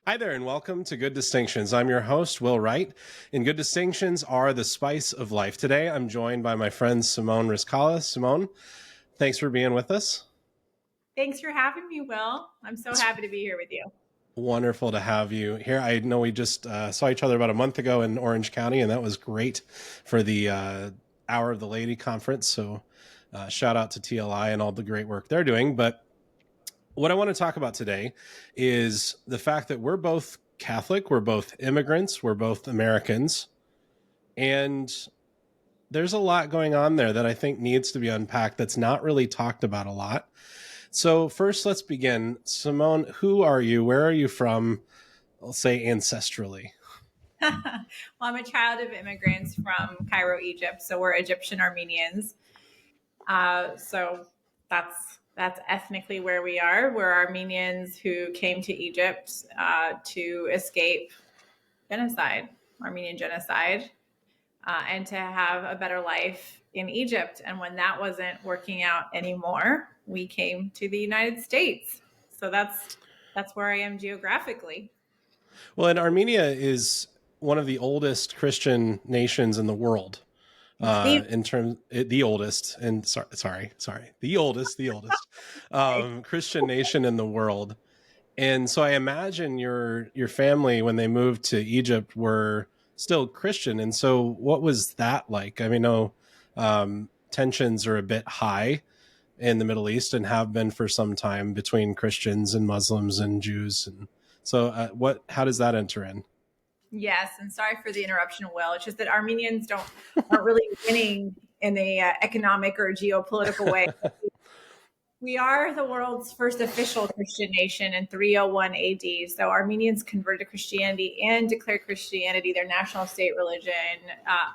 Hi there, and welcome to Good Distinctions. I'm your host, Will Wright, and Good Distinctions are the spice of life. Today, I'm joined by my friend Simone Rizkallah. Simone, thanks for being with us. Thanks for having me, Will. I'm so It's happy to be here with you. wonderful to have you here. I know we just saw each other about a month ago in Orange County, and that was great for the Hour of the Lady conference. So, shout out to TLI and all the great work they're doing. But what I want to talk about today is the fact that we're both Catholic, we're both immigrants, we're both Americans, and there's a lot going on there that I think needs to be unpacked that's not really talked about a lot. So, first, let's begin. Simone, who are you? Where are you from? I'll say ancestrally. Well, I'm a child of immigrants from Cairo, Egypt. So we're Egyptian Armenians. So that's ethnically where we are. We're Armenians who came to Egypt to escape genocide, Armenian genocide, and to have a better life in Egypt. And when that wasn't working out anymore, we came to the United States. So that's where I am geographically. Well, and Armenia is one of the oldest Christian nations in the world. The In terms, the oldest, and sorry, the oldest Christian nation in the world. And so I imagine your family when they moved to Egypt were still Christian. And so what was that like? I mean, no, tensions are a bit high in the Middle East and have been for some time between Christians and Muslims and Jews. And so how does that enter in? Yes, and sorry for the interruption, Will. It's just that Armenians aren't really winning in a economic or geopolitical way. We are the world's first official Christian nation in 301 AD. So Armenians converted to Christianity and declared Christianity their national state religion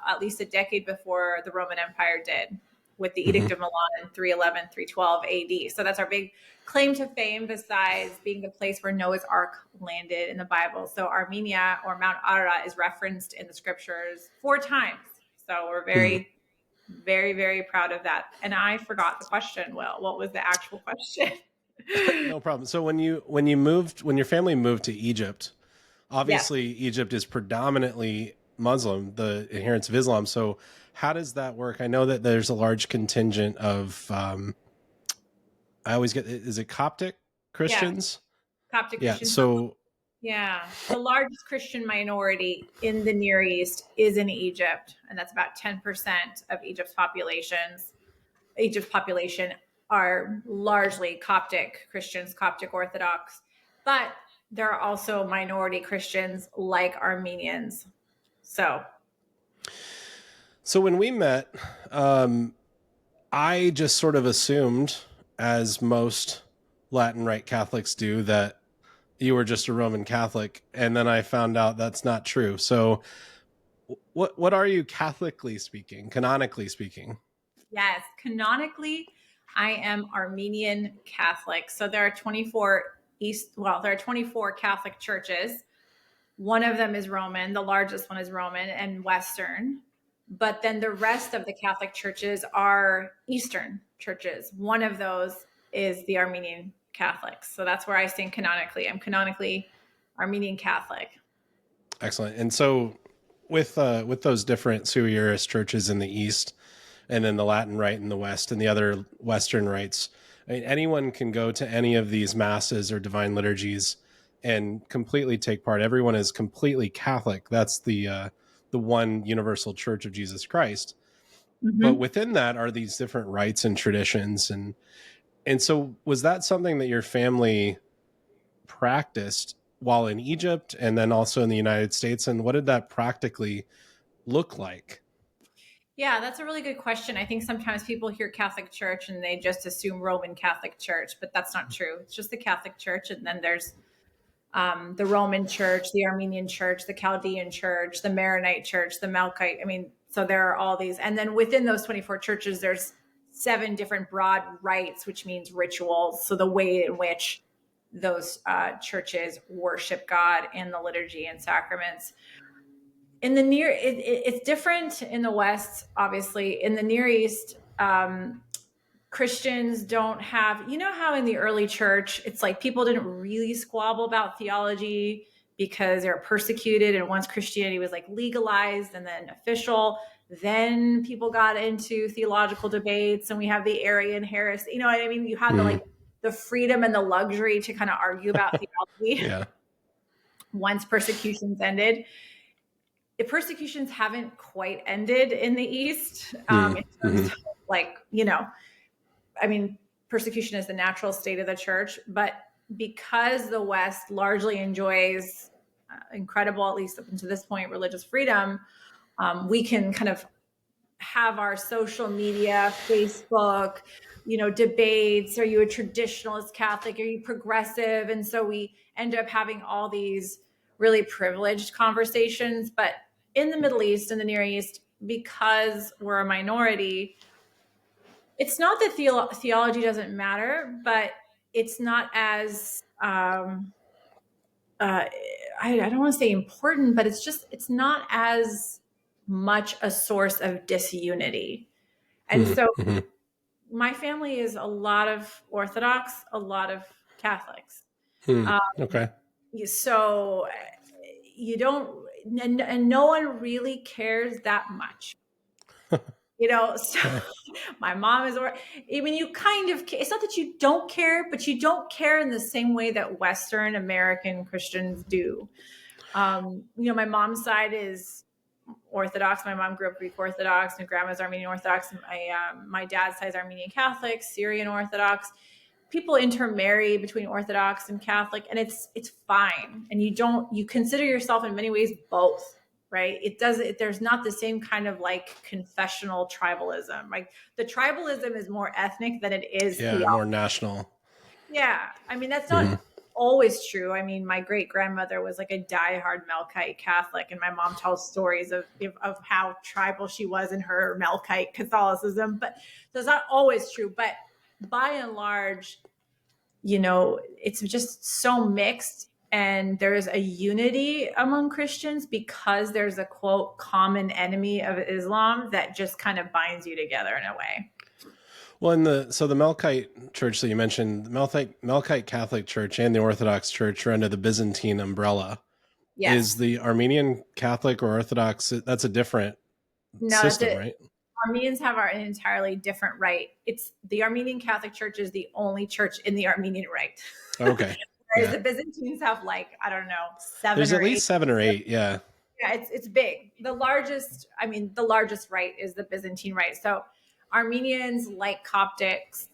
at least a decade before the Roman Empire did, with the Edict Mhm. of Milan in 311, 312 AD. So that's our big claim to fame, besides being the place where Noah's Ark landed in the Bible. So Armenia, or Mount Ararat, is referenced in the scriptures 4 times. So we're Mhm. very, very, very proud of that. And I forgot the question. Well, what was the actual question? No problem. So when your family moved to Egypt, Yes. obviously Egypt is predominantly Muslim, the adherents of Islam. So how does that work? I know that there's a large contingent of I always get, is it Coptic Yeah. Christians? Coptic Yeah. Christians. So Yeah. The largest Christian minority in the Near East is in Egypt, and that's about 10% of Egypt's population are largely Coptic Christians, Coptic Orthodox, but there are also minority Christians like Armenians. So, so when we met, I just sort of assumed, as most Latin Rite Catholics do, that you were just a Roman Catholic, and then I found out that's not true. So what are you Catholically speaking, canonically speaking? yes, canonically, I am Armenian Catholic. So there are 24 Catholic churches. One of them is Roman, the largest one is Roman and Western. But then the rest of the Catholic churches are Eastern churches. One of those is the Armenian Catholics. So that's where I stand canonically. I'm canonically Armenian Catholic. Excellent. And so with those different sui juris churches in the East, and then the Latin Rite in the West, and the other Western rites, I mean, anyone can go to any of these masses or divine liturgies and completely take part. Everyone is completely Catholic. That's the one universal Church of Jesus Christ. But Mm-hmm. within that are these different rites and traditions, and so was that something that your family practiced while in Egypt and then also in the United States? And what did that practically look like? Yeah, that's a really good question. I think sometimes people hear Catholic Church and they just assume Roman Catholic Church, but that's not true. It's just the Catholic Church, and then there's the Roman Church, the Armenian Church, the Chaldean Church, the Maronite Church, the Melkite. I mean, so there are all these, and then within those 24 churches, there's 7 different broad rites, which means rituals. So the way in which those churches worship God in the liturgy and sacraments. In the it's different in the West, obviously. In the Near East, Christians don't have, how in the early church, it's like people didn't really squabble about theology. because they were persecuted. And once Christianity was like legalized and then official, then people got into theological debates, and we have the Arian heresy. You know what I mean? You had the freedom and the luxury to kind of argue about theology. Yeah. Once persecutions ended. The persecutions haven't quite ended in the East. In terms of like, you know, I mean, persecution is the natural state of the church, but because the West largely enjoys incredible, at least up until this point, religious freedom, we can kind of have our social media, Facebook, you know, debates. Are you a traditionalist Catholic? Are you progressive? And so we end up having all these really privileged conversations. But in the Middle East and the Near East, because we're a minority, it's not that theology doesn't matter, but it's not as I don't want to say important, but it's not as much a source of disunity. And so my family is a lot of Orthodox, a lot of Catholics. Okay. So you don't, and no one really cares that much. You know, so my mom is, I mean, you kind of, it's not that you don't care, but you don't care in the same way that Western American Christians do. You know, my mom's side is Orthodox. My mom grew up Greek Orthodox, and grandma's Armenian Orthodox. My dad's side is Armenian Catholic, Syrian Orthodox. People intermarry between Orthodox and Catholic, and it's fine. And you consider yourself in many ways both. Right. There's not the same kind of like confessional tribalism. Like the tribalism is more ethnic than it is theology. More national. Yeah. I mean, that's not always true. I mean, my great grandmother was like a diehard Melkite Catholic, and my mom tells stories of how tribal she was in her Melkite Catholicism, but that's not always true. But by and large, you know, it's just so mixed. And there's a unity among Christians because there's a quote common enemy of Islam that just kind of binds you together in a way. Well, so the Melkite Church that you mentioned, the Melkite Catholic Church and the Orthodox Church are under the Byzantine umbrella. Yes. Is the Armenian Catholic or Orthodox, that's a different system, right? Armenians have an entirely different rite. It's the Armenian Catholic Church is the only church in the Armenian rite. Okay. Whereas the Byzantines have like, I don't know, 7 There's or 8. There's at least 7 or 8, yeah. Yeah, it's big. The largest rite is the Byzantine rite. So Armenians, like Coptics,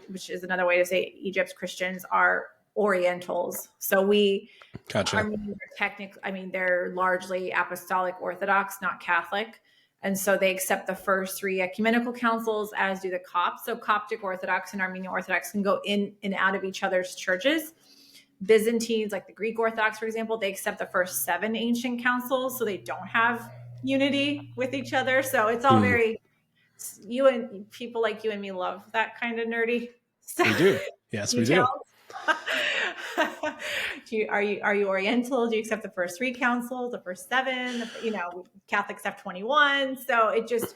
which is another way to say Egypt's Christians, are Orientals. So Armenians are technically, they're largely Apostolic Orthodox, not Catholic. And so they accept the first 3 ecumenical councils, as do the Copts. So Coptic Orthodox and Armenian Orthodox can go in and out of each other's churches. Byzantines, like the Greek Orthodox, for example, they accept the first 7 ancient councils, so they don't have unity with each other. So it's all very, people like you and me love that kind of nerdy stuff. We do. Yes, we do. Are you Oriental? Do you accept the first 3 councils, the first 7? You know, Catholics have 21. So it just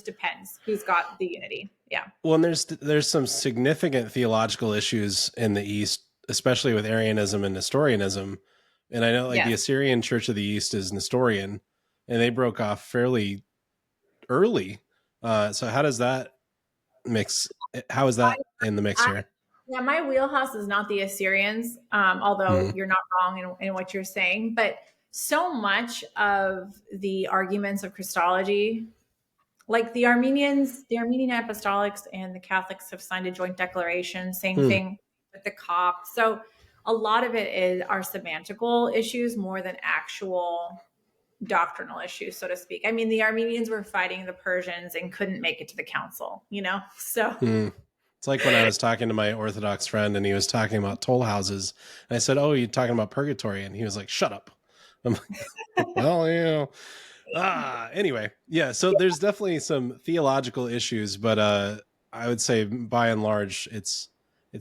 depends who's got the unity. Yeah. Well, and there's some significant theological issues in the East, especially with Arianism and Nestorianism. And I know the Assyrian Church of the East is Nestorian, and they broke off fairly early. So how does that mix? How is that in the mix here? Yeah, my wheelhouse is not the Assyrians, although you're not wrong in what you're saying. But so much of the arguments of Christology, like the Armenian Apostolics and the Catholics have signed a joint declaration, same thing with the Copts. So a lot of it are semantical issues more than actual doctrinal issues, so to speak. I mean, the Armenians were fighting the Persians and couldn't make it to the council, you know? So it's like when I was talking to my Orthodox friend and he was talking about toll houses. And I said, "Oh, you're talking about purgatory?" And he was like, "Shut up." I'm like, well, you know. Anyway, yeah. So there's definitely some theological issues, but I would say by and large, it's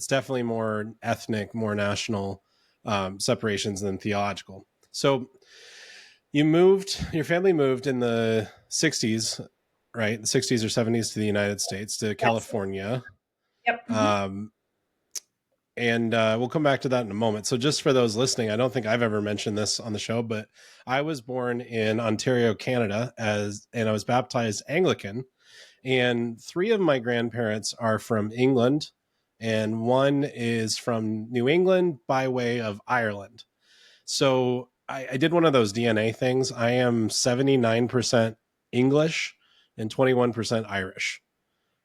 definitely more ethnic, more national separations than theological. So your family moved in the 60s, right? The 60s or 70s to the United States, to California. Yep. And we'll come back to that in a moment. So just for those listening, I don't think I've ever mentioned this on the show, but I was born in Ontario, Canada, and I was baptized Anglican. And three of my grandparents are from England, and one is from New England by way of Ireland. So I did one of those DNA things. I am 79% English and 21% Irish.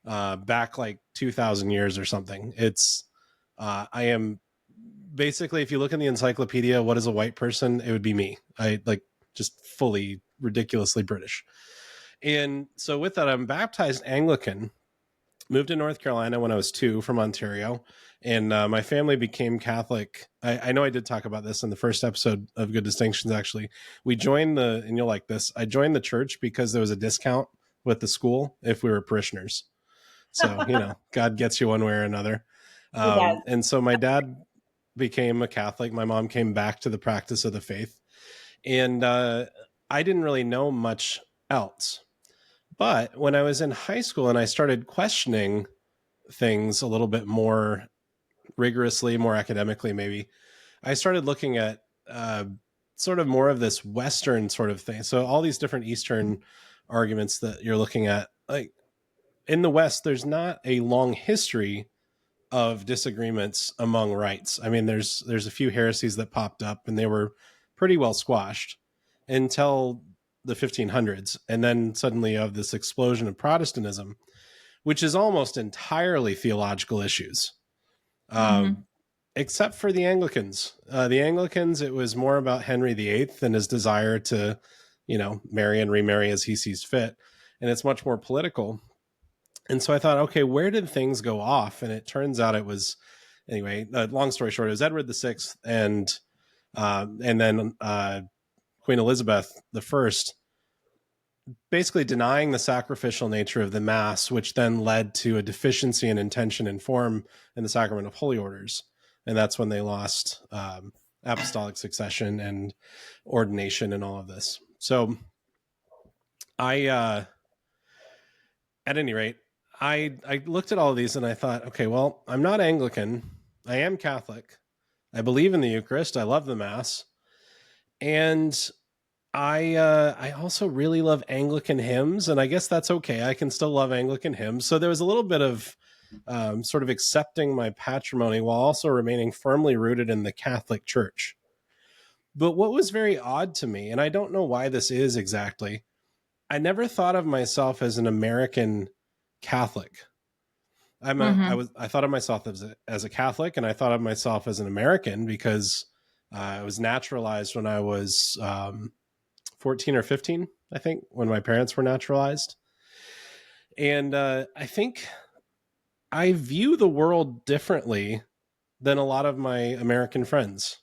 Back like 2,000 years or something. I am basically, if you look in the encyclopedia, what is a white person? It would be me. I like just fully ridiculously British. And so with that, I'm baptized Anglican, moved to North Carolina when I was 2 from Ontario. And my family became Catholic. I know I did talk about this in the first episode of Good Distinctions, actually. We joined and you'll like this, I joined the church because there was a discount with the school if we were parishioners. So, God gets you one way or another. He does. And so my dad became a Catholic. My mom came back to the practice of the faith. And I didn't really know much else. But when I was in high school and I started questioning things a little bit more rigorously, more academically, maybe, I started looking at sort of more of this Western sort of thing. So all these different Eastern arguments that you're looking at, like in the West, there's not a long history of disagreements among rights. I mean, there's a few heresies that popped up and they were pretty well squashed until the 1500s. And then suddenly you have this explosion of Protestantism, which is almost entirely theological issues. Mm-hmm. Except for the Anglicans. The Anglicans, it was more about Henry VIII and his desire to, marry and remarry as he sees fit. And it's much more political. And so I thought, okay, where did things go off? And it turns out it was, anyway, long story short, it was Edward VI and then Queen Elizabeth I, basically denying the sacrificial nature of the Mass, which then led to a deficiency in intention and form in the sacrament of holy orders. And that's when they lost apostolic succession and ordination and all of this. So at any rate, I looked at all of these and I thought, okay, well, I'm not Anglican. I am Catholic. I believe in the Eucharist. I love the Mass. And I also really love Anglican hymns, and I guess that's okay. I can still love Anglican hymns. So there was a little bit of sort of accepting my patrimony while also remaining firmly rooted in the Catholic Church. But what was very odd to me, and I don't know why this is exactly, I never thought of myself as an American Catholic. I thought of myself as a Catholic, and I thought of myself as an American because I was naturalized when I was 14 or 15, I think, when my parents were naturalized. And I think I view the world differently than a lot of my American friends.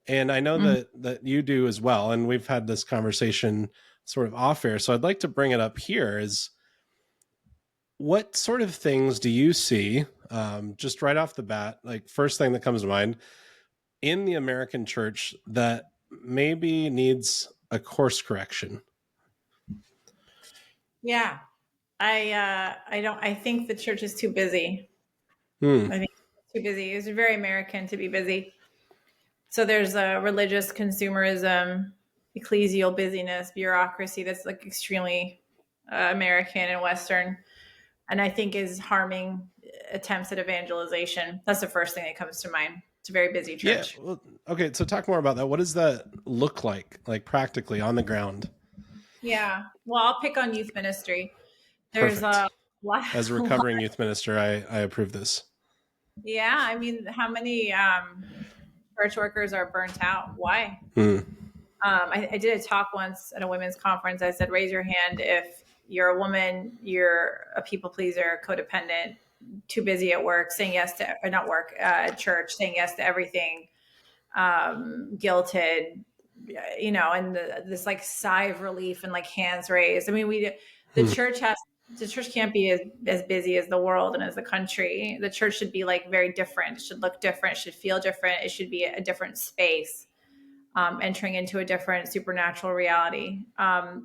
And I know that you do as well. And we've had this conversation sort of off air. So I'd like to bring it up here is, what sort of things do you see, just right off the bat, like first thing that comes to mind, in the American church that maybe needs a course correction? Yeah. I think the church is too busy. Hmm. I think it's too busy. It's very American to be busy. So there's a religious consumerism, ecclesial busyness, bureaucracy that's like extremely American and Western, and I think is harming attempts at evangelization. That's the first thing that comes to mind. It's a very busy Yeah. church. Well, okay. So talk more about that. What does that look like practically on the ground? Yeah. Well, I'll pick on youth ministry. There's Perfect. a lot. As a recovering youth minister, I approve this. Yeah. I mean, how many church workers are burnt out? Why? Hmm. I did a talk once at a women's conference. I said, raise your hand if you're a woman, you're a people pleaser, codependent, too busy at work, saying yes to, or not work, church, saying yes to everything, guilted, and this like sigh of relief and like hands raised. I mean, the church can't be as busy as the world and as the country. The church should be like very different. It should look different. It should feel different. It should be a different space. Entering into a different supernatural reality.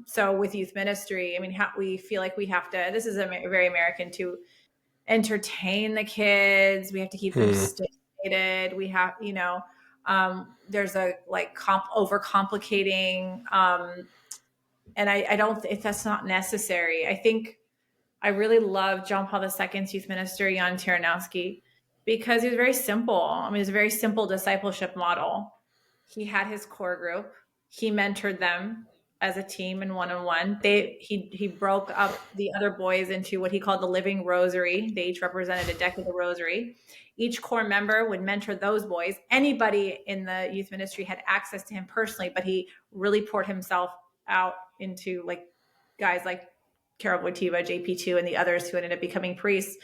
So with youth ministry, I mean, we feel like we have to, this is very American, to entertain the kids. We have to keep them complicated. We have, there's a like over complicating. And I don't, if that's not necessary. I think I really love John Paul II's youth minister, Jan Tyranowski, because he was very simple. I mean, it was a very simple discipleship model. He had his core group. He mentored them as a team and one-on-one. He broke up the other boys into what he called the living rosary. They each represented a deck of the rosary. Each core member would mentor those boys. Anybody in the youth ministry had access to him personally, but he really poured himself out into like guys like Carol Wojtyla, JP2, and the others who ended up becoming priests.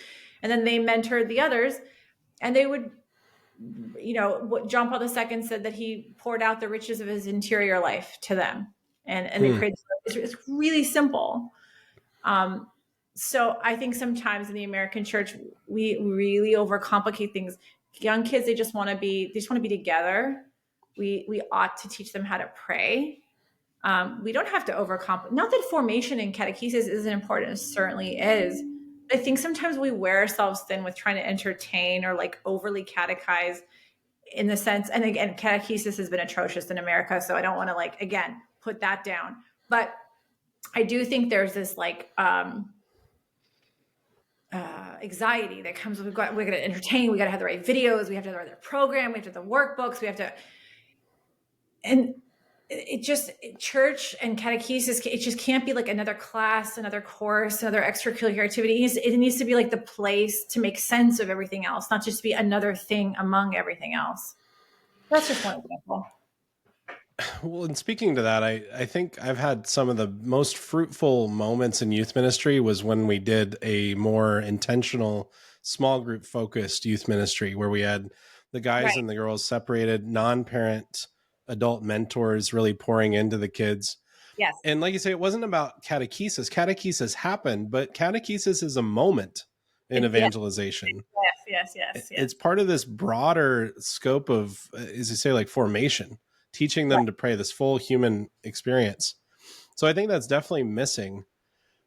And then they mentored the others, and they would, what John Paul II said, that he poured out the riches of his interior life to them. And they prayed. It's really simple. So I think sometimes in the American church, we really overcomplicate things. Young kids, they just want to be together. We ought to teach them how to pray. We don't have to overcomplicate. Not that formation and catechesis isn't important. It certainly is. But I think sometimes we wear ourselves thin with trying to entertain or like overly catechize, in the sense, and again, catechesis has been atrocious in America, so I don't want to like, again, put that down. But I do think there's this like anxiety that comes with, we're going to entertain, we got to have the right videos, we have to have the right program, we have to have the workbooks, we have to, and it just, church and catechesis, it just can't be like another class, another course, another extracurricular activity. It needs to be like the place to make sense of everything else, not just be another thing among everything else. That's just one example. Well, and speaking to that, I think I've had some of the most fruitful moments in youth ministry was when we did a more intentional, small group focused youth ministry where we had the guys and the girls separated, non-parent adult mentors really pouring into the kids. Yes. And like you say, it wasn't about catechesis. Catechesis happened, but catechesis is a moment in evangelization. Yes. It's part of this broader scope of, as you say, like formation, teaching them to pray, this full human experience. So I think that's definitely missing.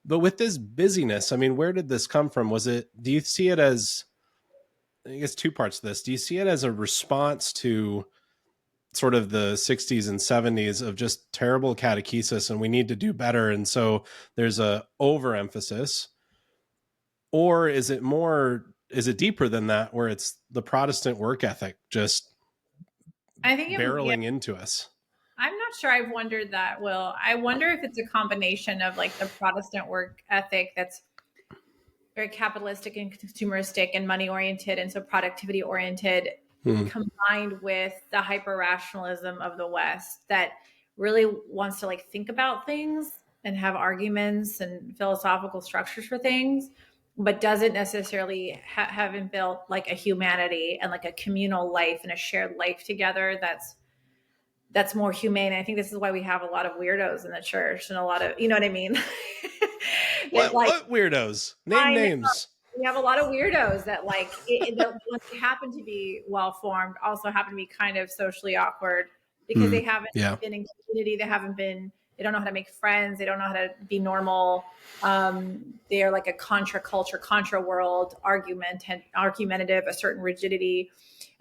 But with this busyness, I mean, where did this come from? Do you see it as, I guess, two parts to this. Do you see it as a response to sort of the 60s and 70s of just terrible catechesis and we need to do better, and so there's a overemphasis? Or is it deeper than that, where it's the Protestant work ethic just barreling into us? I'm not sure. I've wondered that, Will. I wonder if it's a combination of like the Protestant work ethic that's very capitalistic and consumeristic and money oriented, and so productivity oriented, combined with the hyper rationalism of the West that really wants to like think about things and have arguments and philosophical structures for things, but doesn't necessarily haven't built like a humanity and like a communal life and a shared life together that's more humane. I think this is why we have a lot of weirdos in the church and a lot of, you know what I mean? What weirdos? Name names. We have a lot of weirdos that like, they happen to be well-formed, also happen to be kind of socially awkward because they haven't been in community. They don't know how to make friends. They don't know how to be normal. They are like a contra culture, contra world, argumentative, a certain rigidity.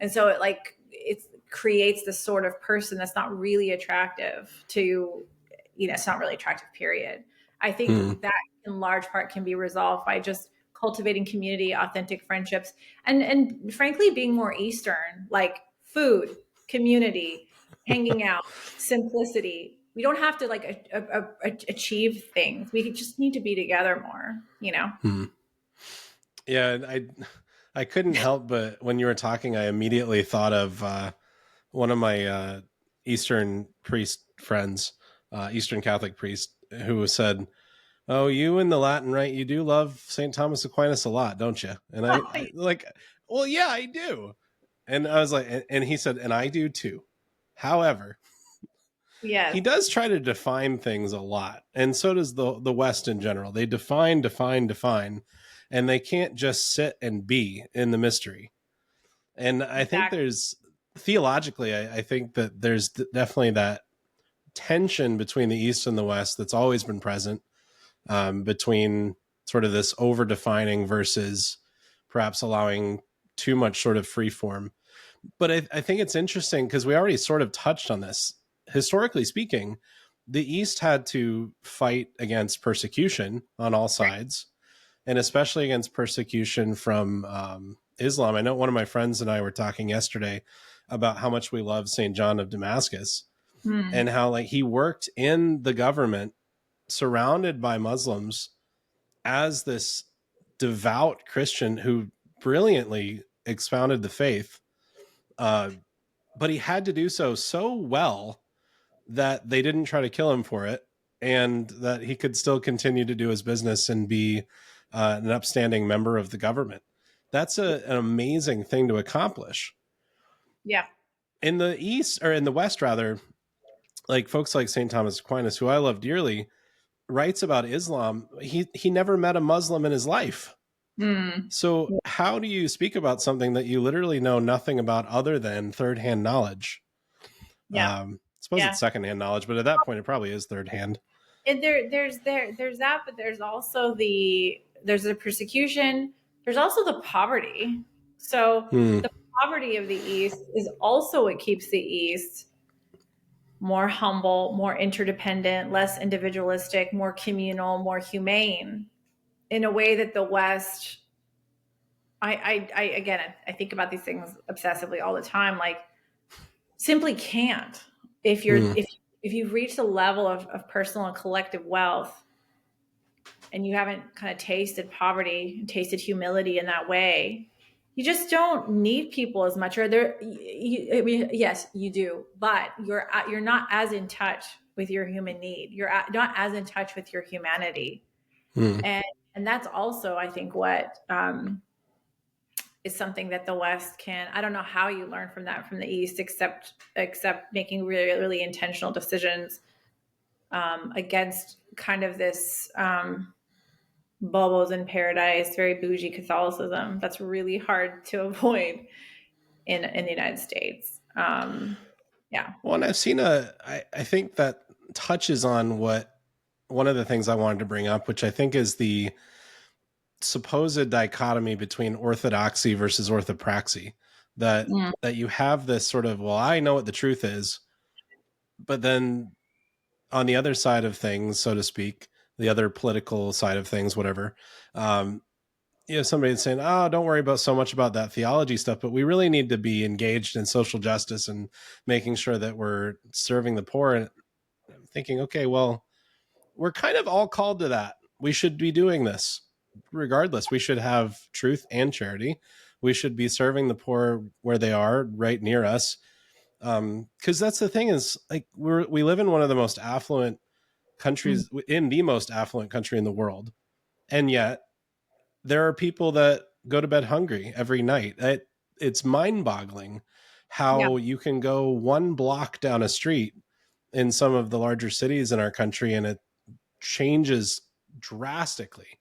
And so it creates this sort of person that's not really attractive to, it's not really attractive, period. I think that in large part can be resolved by just cultivating community, authentic friendships, and frankly, being more Eastern, like food, community, hanging out, simplicity. We don't have to like achieve things. We just need to be together more, Yeah, I couldn't help but when you were talking, I immediately thought of one of my Eastern priest friends, Eastern Catholic priest, who said, "Oh, you in the Latin Rite, you do love St. Thomas Aquinas a lot, don't you?" And I like, well, yeah, I do. And I was like, and he said, and I do too. However, he does try to define things a lot. And so does the West in general. They define, and they can't just sit and be in the mystery. And I think there's, theologically, I think that there's definitely that tension between the East and the West that's always been present, between sort of this over defining versus perhaps allowing too much sort of free form. But I think it's interesting because we already sort of touched on this. Historically speaking, the East had to fight against persecution on all sides, and especially against persecution from Islam. I know one of my friends and I were talking yesterday about how much we love St. John of Damascus, Hmm. and how like he worked in the government surrounded by Muslims as this devout Christian who brilliantly expounded the faith. Uh, but he had to do so well that they didn't try to kill him for it, and that he could still continue to do his business and be an upstanding member of the government. That's an amazing thing to accomplish. Yeah. In the East, or in the West rather, like folks like St. Thomas Aquinas, who I love dearly, writes about Islam. He never met a Muslim in his life. Hmm. So how do you speak about something that you literally know nothing about other than third hand knowledge? Yeah. I suppose Yeah. it's secondhand knowledge, but at that point, it probably is third hand. And there's that, but there's also there's the persecution. There's also the poverty. So Hmm. the poverty of the East is also what keeps the East more humble, more interdependent, less individualistic, more communal, more humane, in a way that the West. I again, I think about these things obsessively all the time. Like, simply can't. If you're Hmm. if you've reached a level of personal and collective wealth, and you haven't kind of tasted poverty, tasted humility in that way, you just don't need people as much. Or I mean, yes, you do, but you're not as in touch with your human need. You're not as in touch with your humanity, Hmm. and that's also, I think, what is something that the West can. I don't know how you learn from that from the East, except making really really intentional decisions against kind of this. Bubbles in paradise, very bougie Catholicism. That's really hard to avoid in the United States. Yeah. Well, and I think that touches on what one of the things I wanted to bring up, which I think is the supposed dichotomy between orthodoxy versus orthopraxy. That Mm. that you have this sort of, well, I know what the truth is, but then on the other side of things, so to speak, the other political side of things, whatever, um, somebody saying, "Oh, don't worry about so much about that theology stuff, but we really need to be engaged in social justice and making sure that we're serving the poor." And I'm thinking, okay, well, we're kind of all called to that. We should be doing this regardless. We should have truth and charity. We should be serving the poor where they are, right near us. Because that's the thing is, like, we live in one of the most affluent Mm. countries, in the most affluent country in the world, and yet there are people that go to bed hungry every night. It's mind-boggling Yeah. how you can go one block down a street in some of the larger cities in our country, and it changes drastically.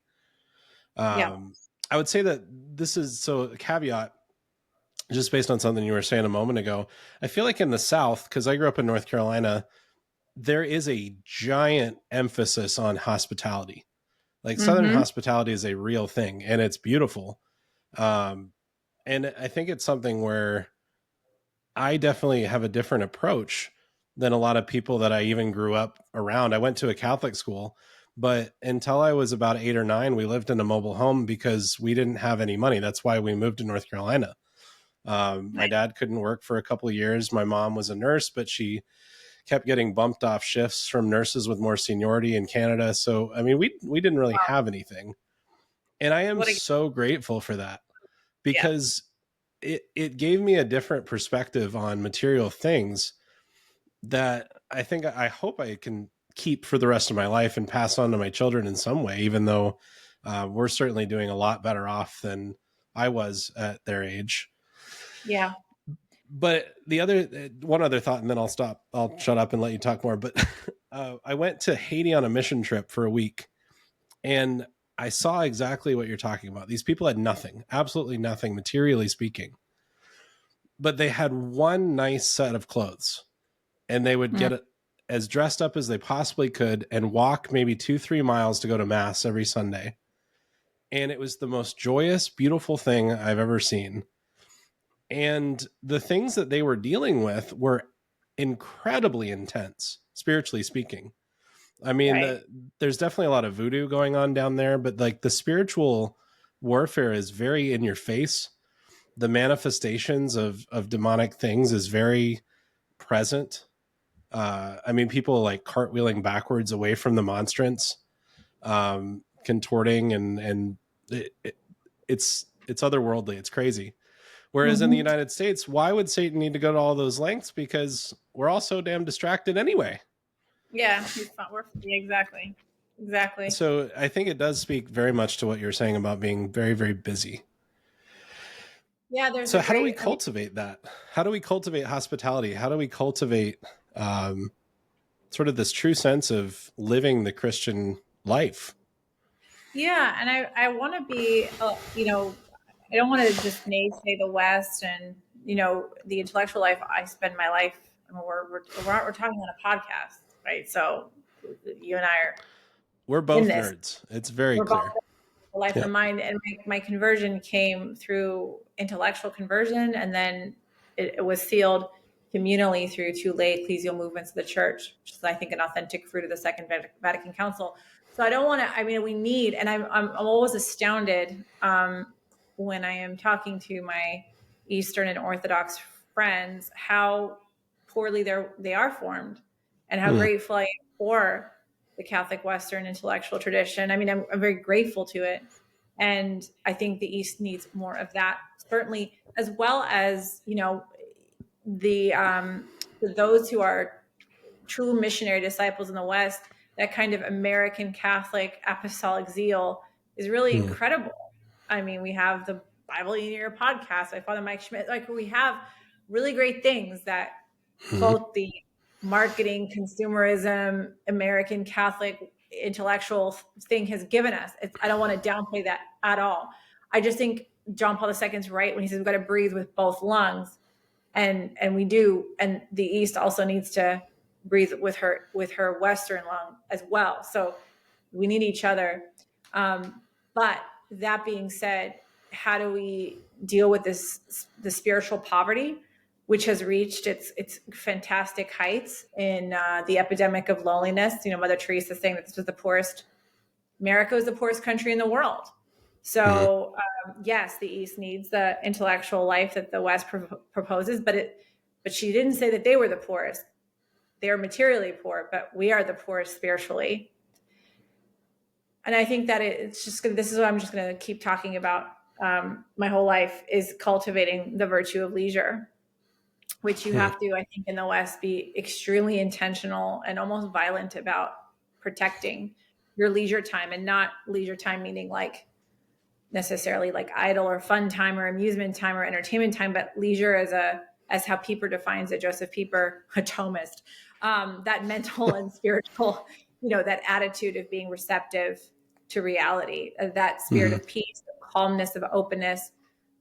Yeah. Um, I would say that this is so a caveat, just based on something you were saying a moment ago. I feel like in the South, because I grew up in North Carolina, there is a giant emphasis on hospitality. Like Southern Mm-hmm. hospitality is a real thing, and it's beautiful. Um, and I think it's something where I definitely have a different approach than a lot of people that I even grew up around. I went to a Catholic school, but until I was about 8 or 9, we lived in a mobile home because we didn't have any money. That's why we moved to North Carolina. My dad couldn't work for a couple of years. My mom was a nurse, but she kept getting bumped off shifts from nurses with more seniority in Canada. So, I mean, we didn't really Wow. have anything. And I am What a so grateful for that, Yeah. because it gave me a different perspective on material things that I hope I can keep for the rest of my life and pass on to my children in some way, even though we're certainly doing a lot better off than I was at their age. Yeah. But the other one other thought, and then I'll shut up and let you talk more. But I went to Haiti on a mission trip for a week, and I saw exactly what you're talking about. These people had nothing, absolutely nothing, materially speaking, but they had one nice set of clothes, and they would Mm. get as dressed up as they possibly could and walk maybe 2-3 miles to go to mass every Sunday. And it was the most joyous, beautiful thing I've ever seen. And the things that they were dealing with were incredibly intense, spiritually speaking. I mean, Right. there's definitely a lot of voodoo going on down there, but like the spiritual warfare is very in your face. The manifestations of demonic things is very present. I mean, people like cartwheeling backwards away from the monstrance, contorting, and it's otherworldly. It's crazy. Whereas in the Mm-hmm. United States, why would Satan need to go to all those lengths? Because we're all so damn distracted anyway. Yeah, he's fun. Yeah, exactly. Exactly. So I think it does speak very much to what you're saying about being very, very busy. Yeah, there's a So how do we great, I mean, cultivate that? How do we cultivate hospitality? How do we cultivate sort of this true sense of living the Christian life? yeah, and I want to be, I don't want to just naysay the West and, the intellectual life. I spend my life, I mean, we're talking on a podcast, right? So you and I are We're in both this. nerds. It's very We're both clear. life Yeah. of mind, and my conversion came through intellectual conversion, and then it was sealed communally through two lay ecclesial movements of the church, which is, I think, an authentic fruit of the Second Vatican Council. So I don't want to, I mean, we need, and I'm always astounded when I am talking to my Eastern and Orthodox friends how poorly they are formed, and how Mm. grateful I am for the Catholic Western intellectual tradition. I mean, I'm very grateful to it. And I think the East needs more of that, certainly, as well as, the those who are true missionary disciples in the West. That kind of American Catholic apostolic zeal is really Mm. incredible. I mean, we have the Bible in Your Podcast by Father Mike Schmidt. Like, we have really great things that Mm. both the marketing, consumerism, American Catholic intellectual thing has given us. I don't want to downplay that at all. I just think John Paul II is right when he says we've got to breathe with both lungs, and we do. And the East also needs to breathe with her Western lung as well. So we need each other. But that being said, how do we deal with the spiritual poverty, which has reached its fantastic heights in the epidemic of loneliness? Mother Teresa saying that this was the poorest. America is the poorest country in the world. Mm. So yes, the East needs the intellectual life that the West proposes, but she didn't say that they were the poorest. They are materially poor, but we are the poorest spiritually. And I think that it's just this is what I'm just going to keep talking about my whole life, is cultivating the virtue of leisure, which you Mm. have to, I think, in the West, be extremely intentional and almost violent about protecting your leisure time, and not leisure time meaning like necessarily like idle or fun time or amusement time or entertainment time, but leisure as how Pieper defines it, Joseph Pieper, a Thomist, that mental and spiritual, that attitude of being receptive to reality, that spirit Mm. of peace, of calmness, of openness.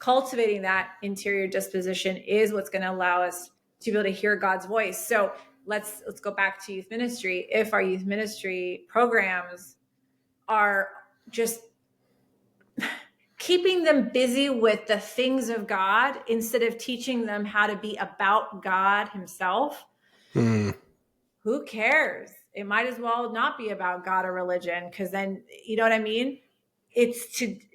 Cultivating that interior disposition is what's going to allow us to be able to hear God's voice. So let's go back to youth ministry. If our youth ministry programs are just keeping them busy with the things of God instead of teaching them how to be about God himself, Mm. who cares? It might as well not be about God or religion, because then, you know what I mean?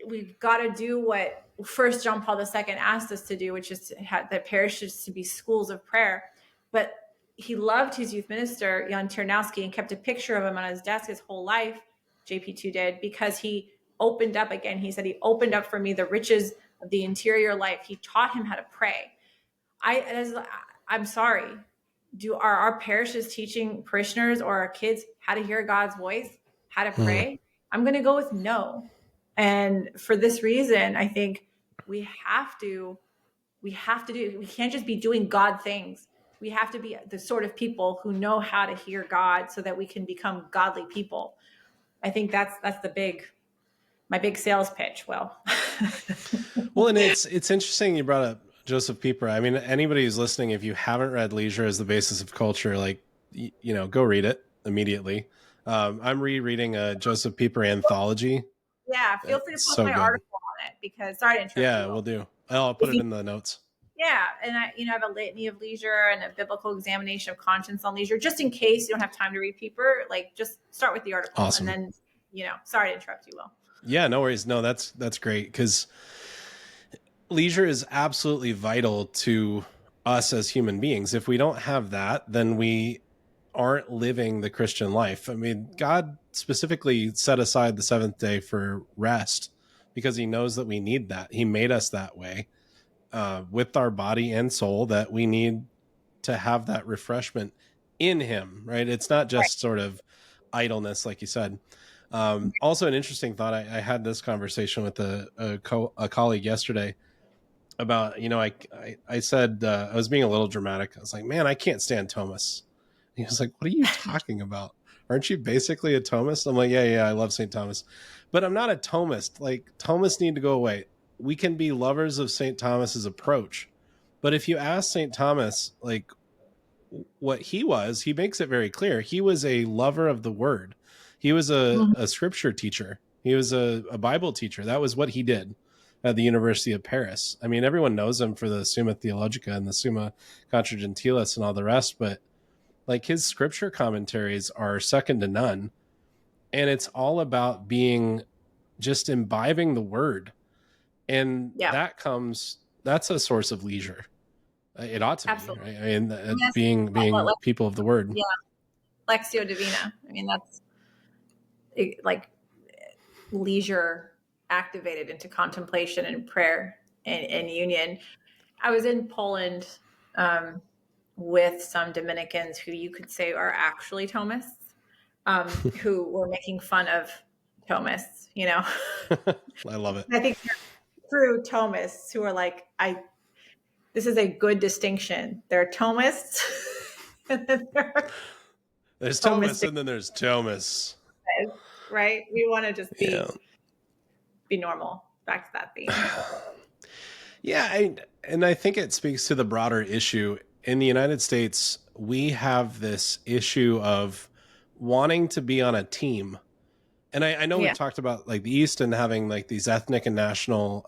We've got to do what First John Paul II asked us to do, which is to have the parishes to be schools of prayer. But he loved his youth minister, Jan Ternowski, and kept a picture of him on his desk his whole life, JP2 did, because he opened up again. He said he opened up for me the riches of the interior life. He taught him how to pray. I'm sorry. Are our parishes teaching parishioners or our kids how to hear God's voice, how to Mm. pray? I'm going to go with no. And for this reason, I think we have to we can't just be doing God things. We have to be the sort of people who know how to hear God so that we can become godly people. I think that's my big sales pitch. Well, Well, and it's interesting you brought up Joseph Pieper. I mean, anybody who's listening, if you haven't read Leisure as the Basis of Culture, like, go read it immediately. I'm rereading a Joseph Pieper anthology. yeah, feel free to It's post so my good. article on it, because sorry to interrupt Yeah, you. we'll do. I'll put If it you in the notes. Yeah, and I have a litany of leisure and a biblical examination of conscience on leisure, just in case you don't have time to read paper. Like, just start with the article, Awesome. and then sorry to interrupt you, Will. Yeah, no worries. No, that's great, because leisure is absolutely vital to us as human beings. If we don't have that, then we aren't living the Christian life. I mean, God specifically set aside the seventh day for rest because he knows that we need that. He made us that way, with our body and soul, that we need to have that refreshment in him, right? It's not just sort of idleness, like you said. Also, an interesting thought, I had this conversation with a colleague yesterday about, I said, I was being a little dramatic. I was like, man, I can't stand Thomas. He was like, what are you talking about? Aren't you basically a Thomist? I'm like, yeah, I love St. Thomas, but I'm not a Thomist. Like, Thomas need to go away. We can be lovers of St. Thomas's approach, but if you ask St. Thomas, like, what he was, he makes it very clear. He was a lover of the word. He was a scripture teacher. He was a Bible teacher. That was what he did at the University of Paris. I mean, everyone knows him for the Summa Theologica and the Summa Contra Gentiles and all the rest, but like, his scripture commentaries are second to none. And it's all about being just imbibing the word. And that's a source of leisure. It ought to Absolutely. be, right? I mean, Yes, being people of the word. Yeah, Lectio Divina. I mean, that's like leisure activated into contemplation and prayer and union. I was in Poland with some Dominicans who you could say are actually Thomists, who were making fun of Thomists. I love it. I think they're true Thomists who are like, this is a good distinction. There are Thomists, and then there's Thomas, and then there's Thomas. Right? We want to just be normal. Back to that theme. Yeah, and I think it speaks to the broader issue. In the United States, we have this issue of wanting to be on a team. And I know we've talked about like the East and having like these ethnic and national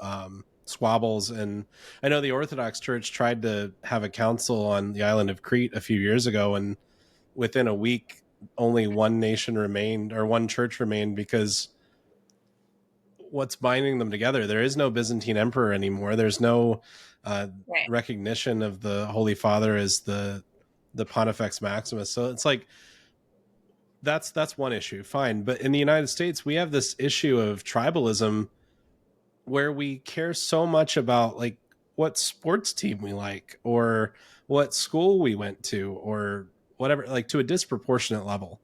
squabbles. And I know the Orthodox Church tried to have a council on the island of Crete a few years ago, and within a week, only one nation remained, or one church remained, because what's binding them together? There is no Byzantine emperor anymore. There's no recognition of the Holy Father as the Pontifex Maximus. So it's like, that's one issue. Fine. But in the United States, we have this issue of tribalism where we care so much about like what sports team we like or what school we went to or whatever, like to a disproportionate level.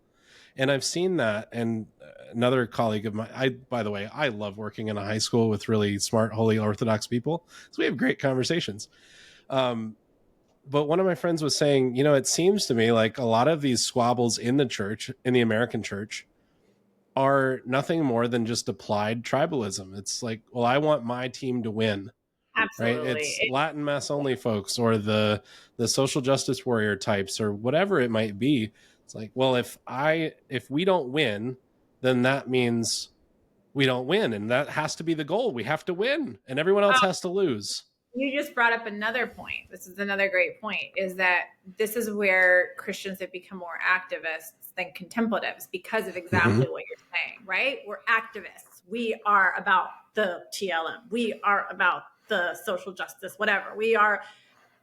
And I've seen that. And another colleague of mine, by the way, I love working in a high school with really smart, holy Orthodox people. So we have great conversations. But one of my friends was saying, it seems to me like a lot of these squabbles in the church, in the American church, are nothing more than just applied tribalism. It's like, well, I want my team to win. Absolutely. Right? It's Latin Mass only folks or the social justice warrior types or whatever it might be. It's like, well, if we don't win, then that means we don't win. And that has to be the goal. We have to win and everyone else has to lose. You just brought up another point. This is another great point, is that this is where Christians have become more activists than contemplatives because of exactly what you're saying, right? We're activists. We are about the TLM. We are about the social justice, whatever. We are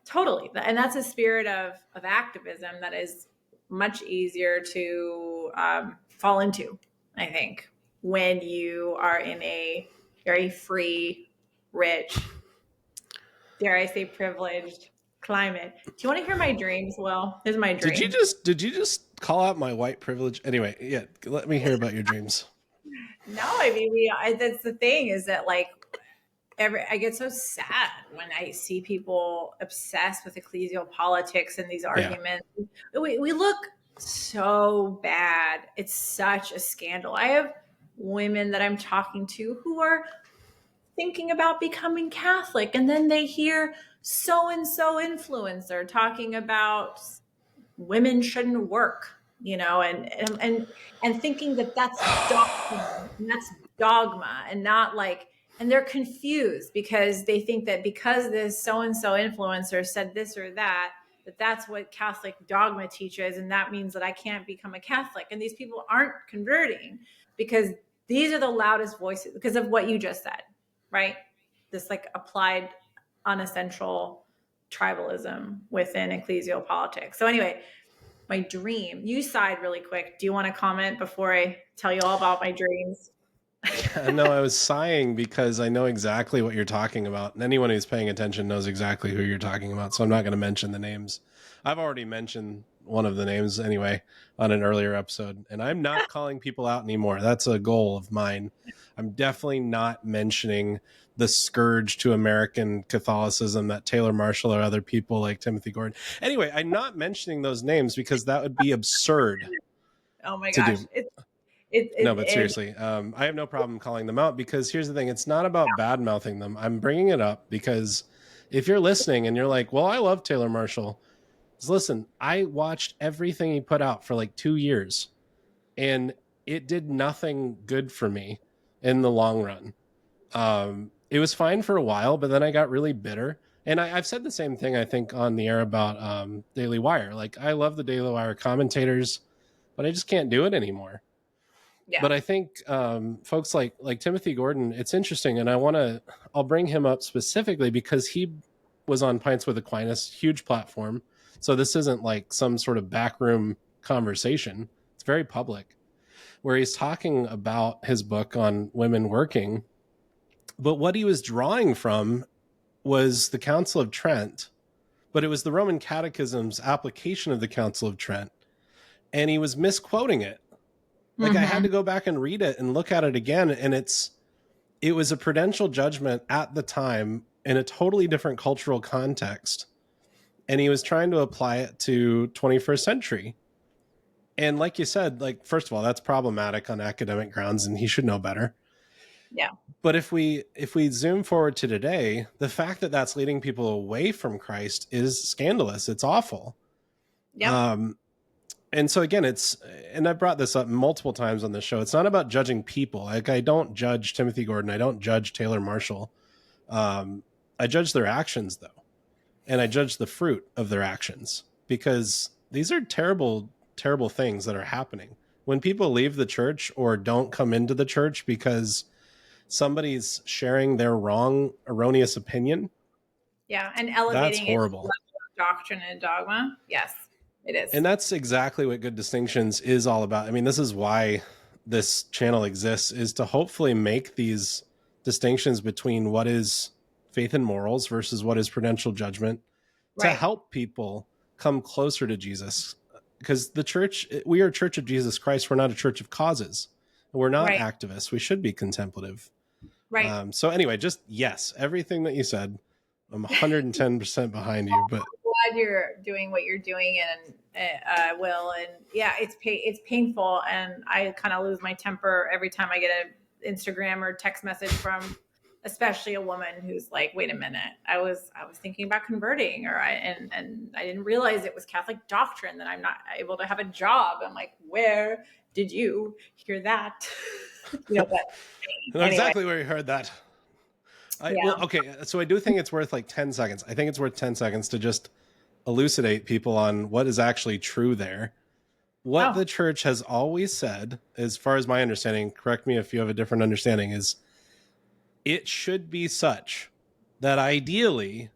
totally. And that's a spirit of activism that is much easier to fall into, I think, when you are in a very free, rich, dare I say privileged climate. Do you want to hear my dreams? Well, here's my dream. Did you just call out my white privilege? Anyway, yeah, let me hear about your dreams. No, I mean, that's the thing, is that like I get so sad when I see people obsessed with ecclesial politics and these arguments. We look so bad. It's such a scandal. I have women that I'm talking to who are thinking about becoming Catholic, and then they hear so-and-so influencer talking about women shouldn't work, and thinking that that's dogma, and not like And they're confused because they think that because this so-and-so influencer said this or that, that's what Catholic dogma teaches. And that means that I can't become a Catholic. And these people aren't converting because these are the loudest voices because of what you just said, right? This like applied unessential tribalism within ecclesial politics. So anyway, my dream, you sighed really quick. Do you want to comment before I tell you all about my dreams? No, I was sighing because I know exactly what you're talking about. And anyone who's paying attention knows exactly who you're talking about. So I'm not going to mention the names. I've already mentioned one of the names anyway on an earlier episode. And I'm not calling people out anymore. That's a goal of mine. I'm definitely not mentioning the scourge to American Catholicism that Taylor Marshall or other people like Timothy Gordon. Anyway, I'm not mentioning those names because that would be absurd Oh my to gosh. do. No, but It seriously, I have no problem calling them out because here's the thing. It's not about bad mouthing them. I'm bringing it up because if you're listening and you're like, well, I love Taylor Marshall. Just listen, I watched everything he put out for like 2 years and it did nothing good for me in the long run. It was fine for a while, but then I got really bitter. And I've said the same thing, I think, on the air about Daily Wire. Like, I love the Daily Wire commentators, but I just can't do it anymore. yeah. But I think folks like Timothy Gordon, it's interesting, and I'll bring him up specifically because he was on Pints with Aquinas, huge platform. So this isn't like some sort of backroom conversation. It's very public, where he's talking about his book on women working. But what he was drawing from was the Council of Trent, but it was the Roman Catechism's application of the Council of Trent, and he was misquoting it. Like I had to go back and read it and look at it again. And it was a prudential judgment at the time in a totally different cultural context. And he was trying to apply it to 21st century. And like you said, like, first of all, that's problematic on academic grounds and he should know better. Yeah. But if we zoom forward to today, the fact that that's leading people away from Christ is scandalous. It's awful. Yep. And so again, and I brought this up multiple times on the show. It's not about judging people. Like I don't judge Timothy Gordon. I don't judge Taylor Marshall. I judge their actions though. And I judge the fruit of their actions because these are terrible, terrible things that are happening. When people leave the church or don't come into the church because somebody's sharing their erroneous opinion. Yeah. And That's elevating it to the horrible. level of doctrine and dogma. Yes, it is. And that's exactly what Good Distinctions is all about. I mean, this is why this channel exists, is to hopefully make these distinctions between what is faith and morals versus what is prudential judgment to help people come closer to Jesus. Because the church, we are a church of Jesus Christ. We're not a church of causes. We're not activists. We should be contemplative. Right. So anyway, just yes, everything that you said, I'm 110% behind you, but Glad you're doing what you're doing, and Will, and yeah, it's painful, and I kind of lose my temper every time I get an Instagram or text message from, especially a woman who's like, "Wait a minute, I was thinking about converting, and I didn't realize it was Catholic doctrine that I'm not able to have a job." I'm like, "Where did you hear that?" But anyway. Exactly where you heard that. Well, okay, so I do think it's worth like 10 seconds. I think it's worth 10 seconds to just elucidate people on what is actually true there. What the church has always said, as far as my understanding, correct me if you have a different understanding, is it should be such that ideally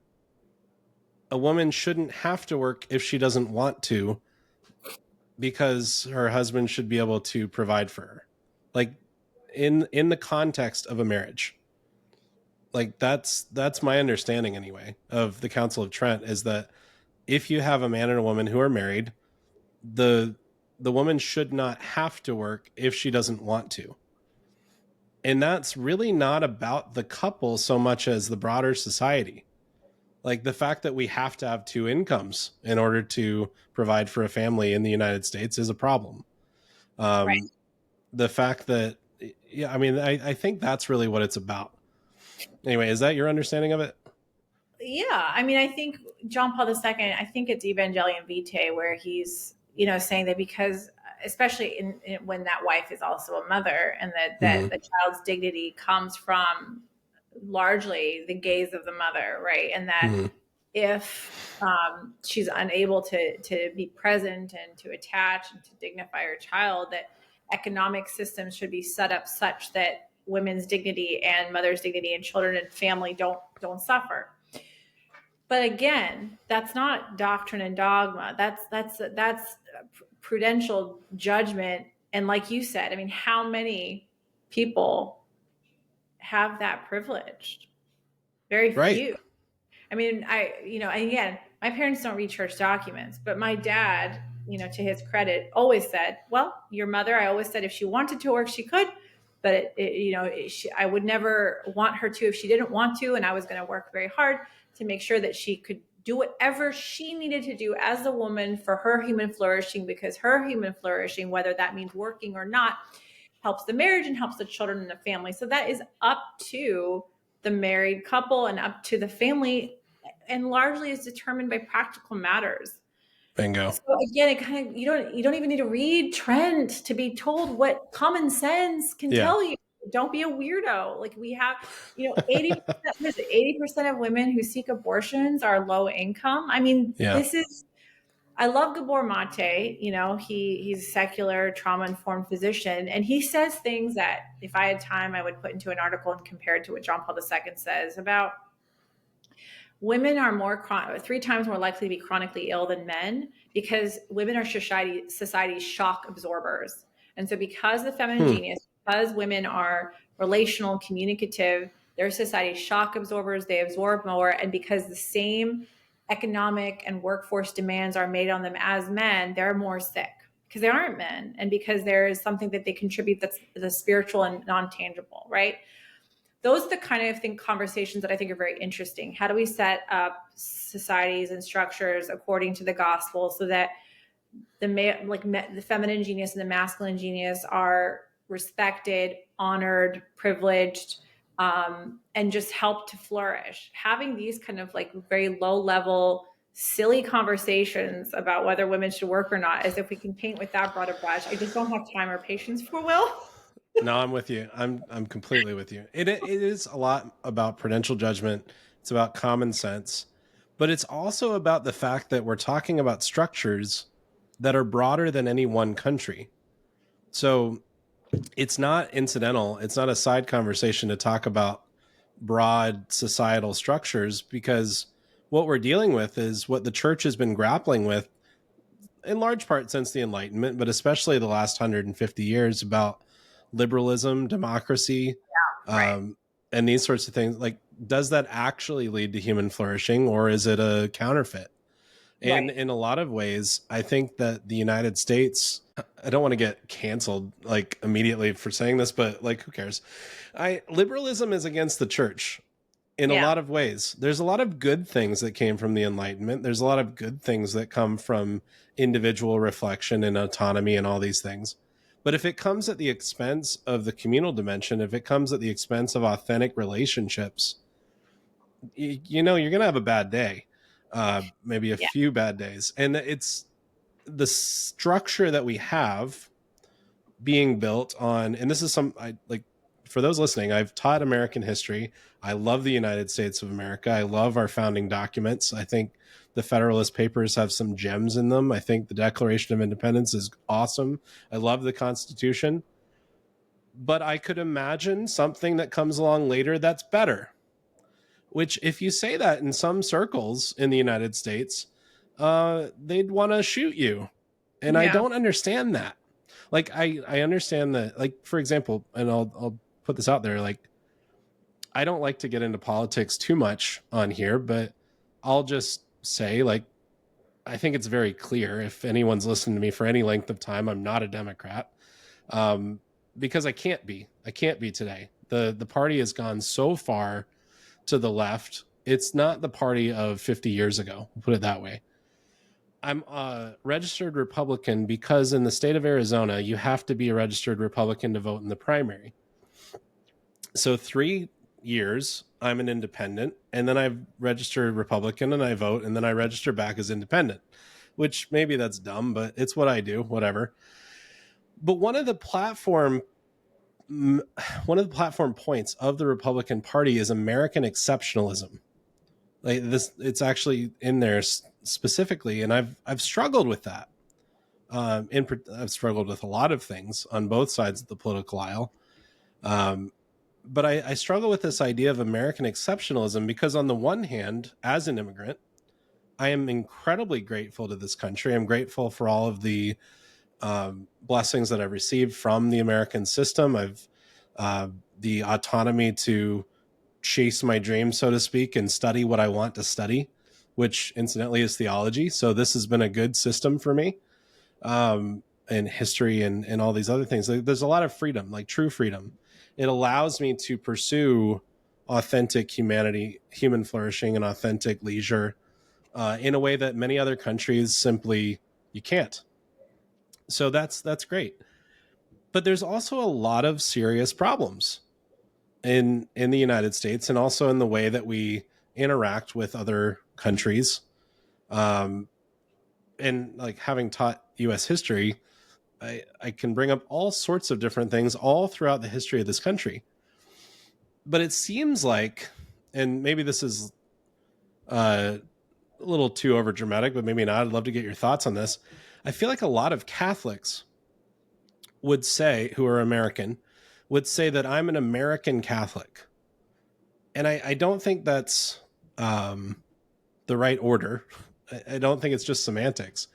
a woman shouldn't have to work if she doesn't want to, because her husband should be able to provide for her. Like in the context of a marriage. Like that's my understanding anyway of the Council of Trent, is that if you have a man and a woman who are married, the woman should not have to work if she doesn't want to. And that's really not about the couple so much as the broader society. Like the fact that we have to have two incomes in order to provide for a family in the United States is a problem. The fact that, yeah, I mean, I think that's really what it's about. Anyway, is that your understanding of it? Yeah, I mean, I think John Paul II, I think it's Evangelium Vitae, where he's, saying that because, especially when that wife is also a mother, and that the child's dignity comes from largely the gaze of the mother, right? And that Mm-hmm. if she's unable to be present and to attach and to dignify her child, that economic systems should be set up such that women's dignity and mother's dignity and children and family don't suffer. But again, that's not doctrine and dogma. That's prudential judgment. And like you said, I mean, how many people have that privilege? Very Right. few. I mean, again, my parents don't read church documents, but my dad, to his credit, always said, well, your mother, I always said if she wanted to work, she could, but I would never want her to if she didn't want to. And I was going to work very hard to make sure that she could do whatever she needed to do as a woman for her human flourishing, because her human flourishing, whether that means working or not, helps the marriage and helps the children and the family. So that is up to the married couple and up to the family, and largely is determined by practical matters. Bingo. So again, it kind of, you don't even need to read Trent to be told what common sense can tell you. Don't be a weirdo. Like we have, 80% of women who seek abortions are low income. I mean, I love Gabor Mate. He's a secular trauma-informed physician, and he says things that if I had time, I would put into an article and compare it to what John Paul II says about women are 3 times more likely to be chronically ill than men, because women are society's shock absorbers. And so because the feminine genius, because women are relational, communicative, they're society's shock absorbers, they absorb more. And because the same economic and workforce demands are made on them as men, they're more sick because they aren't men. And because there is something that they contribute that's the spiritual and non-tangible, right? Those are the kind of conversations that I think are very interesting. How do we set up societies and structures according to the gospel so that the feminine genius and the masculine genius are respected, honored, privileged, and just help to flourish? Having these kind of very low level, silly conversations about whether women should work or not, as if we can paint with that broad a brush, I just don't have time or patience for, Will. No, I'm with you. I'm completely with you. It is a lot about prudential judgment. It's about common sense, but it's also about the fact that we're talking about structures that are broader than any one country. So it's not incidental. It's not a side conversation to talk about broad societal structures, because what we're dealing with is what the church has been grappling with in large part since the Enlightenment, but especially the last 150 years, about liberalism, democracy, Right. and these sorts of things. Like, does that actually lead to human flourishing, or is it a counterfeit? And Right. in a lot of ways, I think that the United States, I don't want to get canceled immediately for saying this, but who cares? Liberalism is against the church in a lot of ways. There's a lot of good things that came from the Enlightenment. There's a lot of good things that come from individual reflection and autonomy and all these things. But if it comes at the expense of the communal dimension, if it comes at the expense of authentic relationships, you're going to have a bad day, maybe a few bad days. And it's the structure that we have being built on, and this is for those listening, I've taught American history. I love the United States of America. I love our founding documents. I think the Federalist Papers have some gems in them. I think the Declaration of Independence is awesome. I love the Constitution. But I could imagine something that comes along later that's better. Which, if you say that in some circles in the United States, they'd want to shoot you. And I don't understand that. I understand that, for example, and I'll put this out there, I don't like to get into politics too much on here, but I'll just say, I think it's very clear, if anyone's listened to me for any length of time, I'm not a Democrat, because I can't be today. The party has gone so far to the left. It's not the party of 50 years ago. We'll put it that way. I'm a registered Republican because in the state of Arizona, you have to be a registered Republican to vote in the primary. So 3 years, I'm an independent, and then I've registered Republican and I vote, and then I register back as independent, which maybe that's dumb, but it's what I do, whatever. But one of the platform one of the platform points of the Republican Party is American exceptionalism. Like this, it's actually in there specifically, and I've struggled with that. I've struggled with a lot of things on both sides of the political aisle, but I struggle with this idea of American exceptionalism because, on the one hand, as an immigrant, I am incredibly grateful to this country. I'm grateful for all of the blessings that I've received from the American system. I've the autonomy to chase my dreams, so to speak, and study what I want to study, which incidentally is theology. So this has been a good system for me, and history and all these other things. There's a lot of freedom, like true freedom. It allows me to pursue authentic humanity, human flourishing, and authentic leisure in a way that many other countries simply you can't. So that's great. But there's also a lot of serious problems in the United States, and also in the way that we interact with other countries. And like, having taught U.S. history, I can bring up all sorts of different things all throughout the history of this country. But it seems like, and maybe this is a little too over dramatic, but maybe not. I'd love to get your thoughts on this. I feel like a lot of Catholics would say, who are American, would say that I'm an American Catholic. And I don't think that's the right order. I don't think it's just semantics.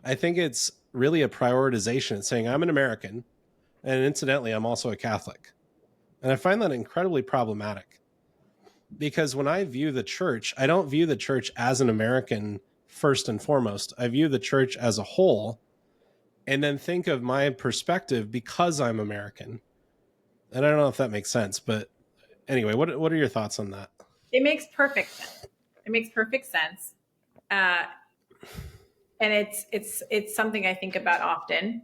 I think it's really a prioritization. It's saying I'm an American, and incidentally, I'm also a Catholic. And I find that incredibly problematic, because when I view the church, I don't view the church as an American first and foremost. I view the church as a whole, and then think of my perspective because I'm American. And I don't know if that makes sense, but anyway, what are your thoughts on that? It makes perfect sense. It makes perfect sense. And it's something I think about often.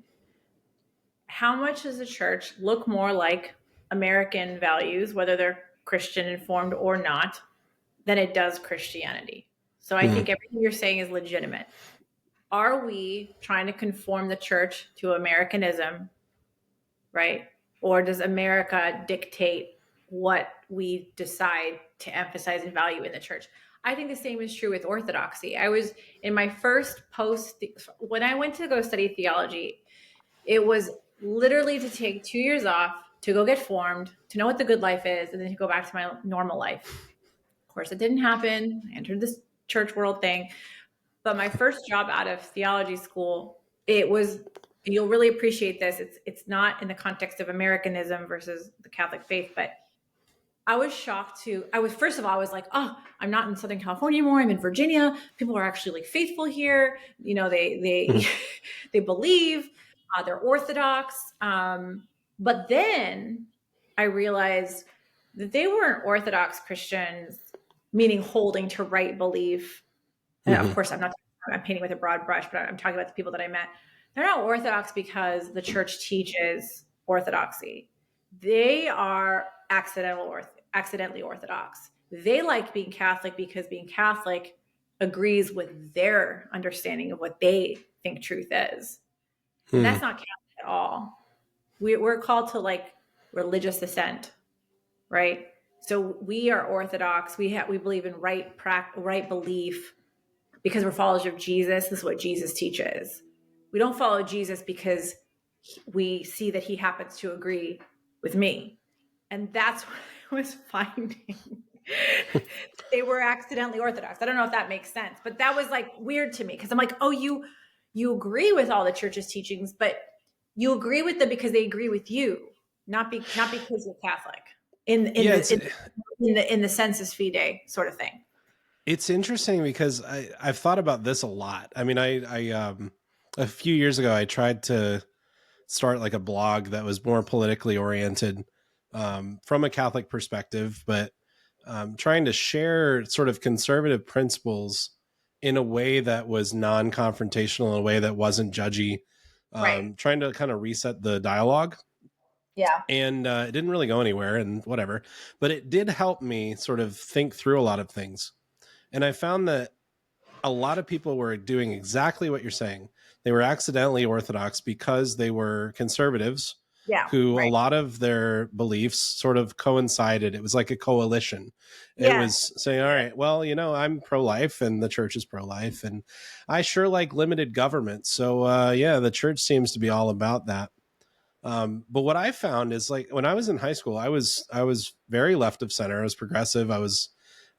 How much does the church look more like American values, whether they're Christian informed or not, than it does Christianity? So I think everything you're saying is legitimate. Are we trying to conform the church to Americanism, right? Or does America dictate what we decide to emphasize and value in the church? I think the same is true with Orthodoxy. I was in my first when I went to go study theology, it was literally to take 2 years off, to go get formed, to know what the good life is, and then to go back to my normal life. Of course, it didn't happen. I entered this church world thing. But my first job out of theology school, it was, you'll really appreciate this. It's not in the context of Americanism versus the Catholic faith, but I was shocked first of all, I was like, oh, I'm not in Southern California anymore. I'm in Virginia. People are actually like faithful here. You know, they they believe, they're Orthodox. But then I realized that they weren't Orthodox Christians, meaning holding to right belief. And of course, I'm painting with a broad brush, but I'm talking about the people that I met. They're not Orthodox because the church teaches Orthodoxy. They are accidentally Orthodox. They like being Catholic because being Catholic agrees with their understanding of what they think truth is. And that's not Catholic at all. We're called to like religious assent, right? So we are Orthodox. We believe in right belief because we're followers of Jesus. This is what Jesus teaches. We don't follow Jesus because we see that he happens to agree with me. And that's what I was finding. They were accidentally Orthodox. I don't know if that makes sense, but that was like weird to me because I'm like, oh, you agree with all the church's teachings, but you agree with them because they agree with you, not because you're Catholic in the sensus fide sort of thing. It's interesting because I've thought about this a lot. I mean, I a few years ago, I tried to start like a blog that was more politically oriented from a Catholic perspective, but trying to share sort of conservative principles in a way that was non-confrontational, in a way that wasn't judgy, Right. trying to kind of reset the dialogue. Yeah. And it didn't really go anywhere and whatever, but it did help me sort of think through a lot of things. And I found that a lot of people were doing exactly what you're saying. They were accidentally Orthodox because they were conservatives Yeah. who a Right. lot of their beliefs sort of coincided. It was like a coalition. It Yes. was saying, all right, well, I'm pro-life and the church is pro-life, and I sure like limited government. So yeah, the church seems to be all about that. But what I found is, like, when I was in high school, I was very left of center. I was progressive. I was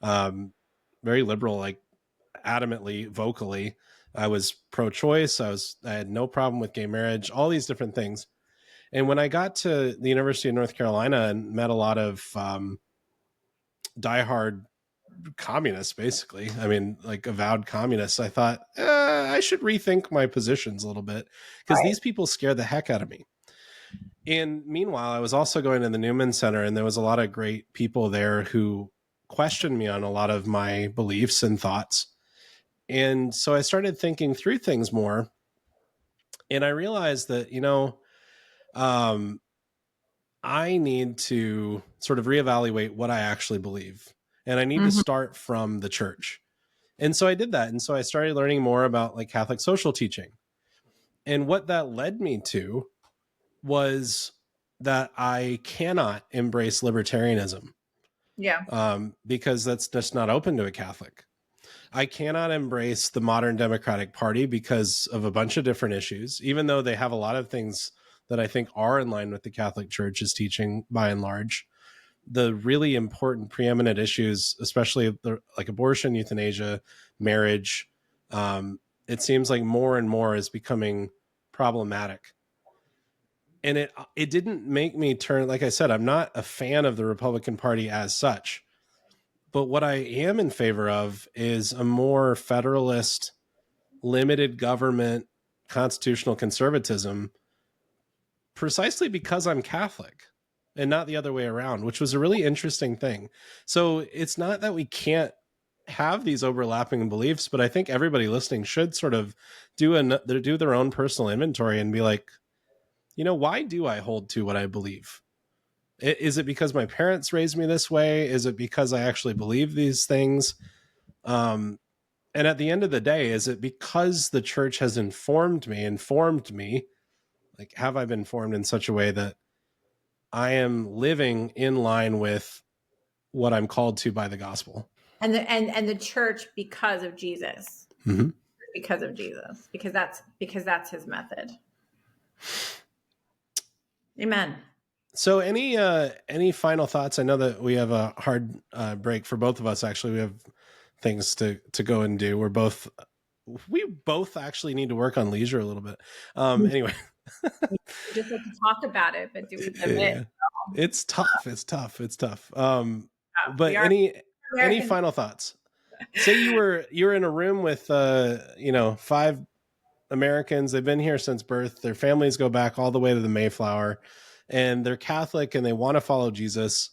um, very liberal, like adamantly, vocally. I was pro-choice. I had no problem with gay marriage, all these different things. And when I got to the University of North Carolina and met a lot of diehard communists, basically, I mean, like avowed communists, I thought, I should rethink my positions a little bit, because Right. these people scare the heck out of me. And meanwhile, I was also going to the Newman Center, and there was a lot of great people there who questioned me on a lot of my beliefs and thoughts. And so I started thinking through things more. And I realized that, um, I need to sort of reevaluate what I actually believe. And I need to Mhm. start from the church. And so I did that. And so I started learning more about like Catholic social teaching. And what that led me to was that I cannot embrace libertarianism, Yeah. because that's just not open to a Catholic. I cannot embrace the modern Democratic Party because of a bunch of different issues, even though they have a lot of things that I think are in line with the Catholic Church's teaching by and large. The really important preeminent issues, especially like abortion, euthanasia, marriage, it seems like more and more is becoming problematic. And it didn't make me turn, like I said, I'm not a fan of the Republican Party as such. But what I am in favor of is a more federalist, limited government, constitutional conservatism, precisely because I'm Catholic and not the other way around, which was a really interesting thing. So it's not that we can't have these overlapping beliefs, but I think everybody listening should sort of do their own personal inventory and be like, why do I hold to what I believe? Is it because my parents raised me this way? Is it because I actually believe these things? And at the end of the day, is it because the church has informed me? Like, have I been formed in such a way that I am living in line with what I'm called to by the gospel? And the church, because of Jesus, Mm-hmm. because that's his method. Amen. So any final thoughts? I know that we have a hard break for both of us. Actually, we have things to go and do. We both actually need to work on leisure a little bit. Anyway, We just like to talk about it, but do we live it? yeah, it's tough. It's tough. It's tough. But We are any Americans. final thoughts? Say you were in a room with 5 Americans. They've been here since birth. Their families go back all the way to the Mayflower, and they're Catholic and they want to follow Jesus,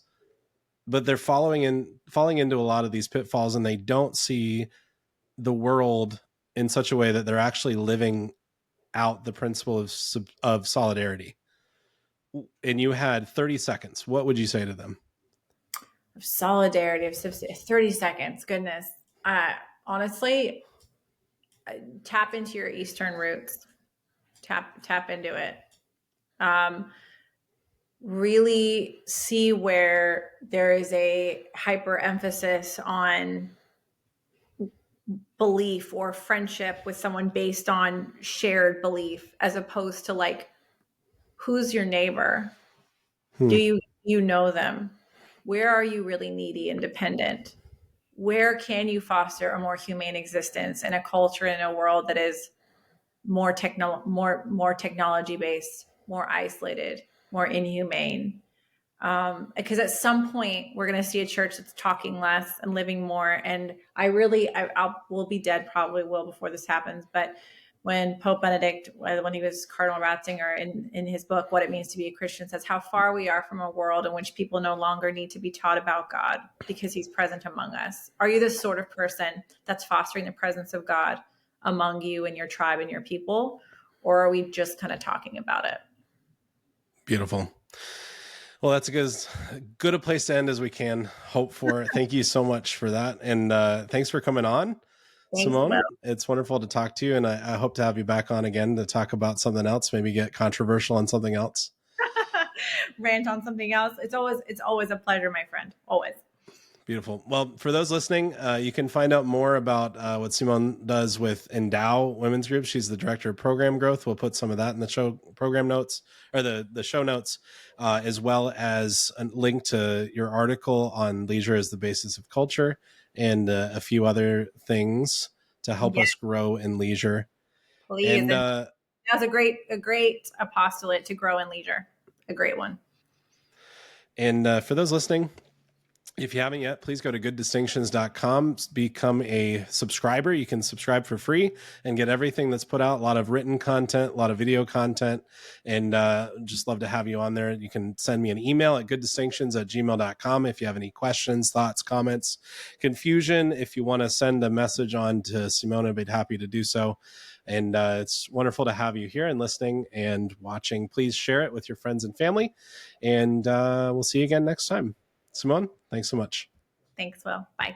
but they're falling into a lot of these pitfalls, and they don't see the world in such a way that they're actually living out the principle of solidarity. And you had 30 seconds. What would you say to them? Solidarity of 30 seconds. Goodness. Honestly, tap into your Eastern roots. Tap into it. Really see where there is a hyper emphasis on belief or friendship with someone based on shared belief, as opposed to like, who's your neighbor? Do you know them? Where are you really needy and dependent? Where can you foster a more humane existence in a culture, in a world that is more technology based, more isolated, more inhumane? Because at some point we're going to see a church that's talking less and living more. And will be dead, probably will before this happens. But when Pope Benedict, when he was Cardinal Ratzinger, in his book, What It Means to Be a Christian, says how far we are from a world in which people no longer need to be taught about God because he's present among us. Are you the sort of person that's fostering the presence of God among you and your tribe and your people? Or are we just kind of talking about it? Beautiful. Well, that's as good a place to end as we can hope for. Thank you so much for that. And thanks for coming on, Thanks, Will. Simone. It's wonderful to talk to you. And I hope to have you back on again to talk about something else, maybe get controversial on something else. rant on something else. It's always a pleasure, my friend. Always. Beautiful. Well, for those listening, you can find out more about what Simone does with Endow Women's Group. She's the director of program growth. We'll put some of that in the show program notes, or the show notes, as well as a link to your article on leisure as the basis of culture and a few other things to help us grow in leisure. Please. And that's a great apostolate to grow in leisure. A great one. And for those listening, if you haven't yet, please go to gooddistinctions.com, become a subscriber. You can subscribe for free and get everything that's put out, a lot of written content, a lot of video content, and just love to have you on there. You can send me an email at gooddistinctions@gmail.com if you have any questions, thoughts, comments, confusion. If you want to send a message on to Simone, I'd be happy to do so. And it's wonderful to have you here and listening and watching. Please share it with your friends and family, and we'll see you again next time. Simone, thanks so much. Thanks, Will. Bye.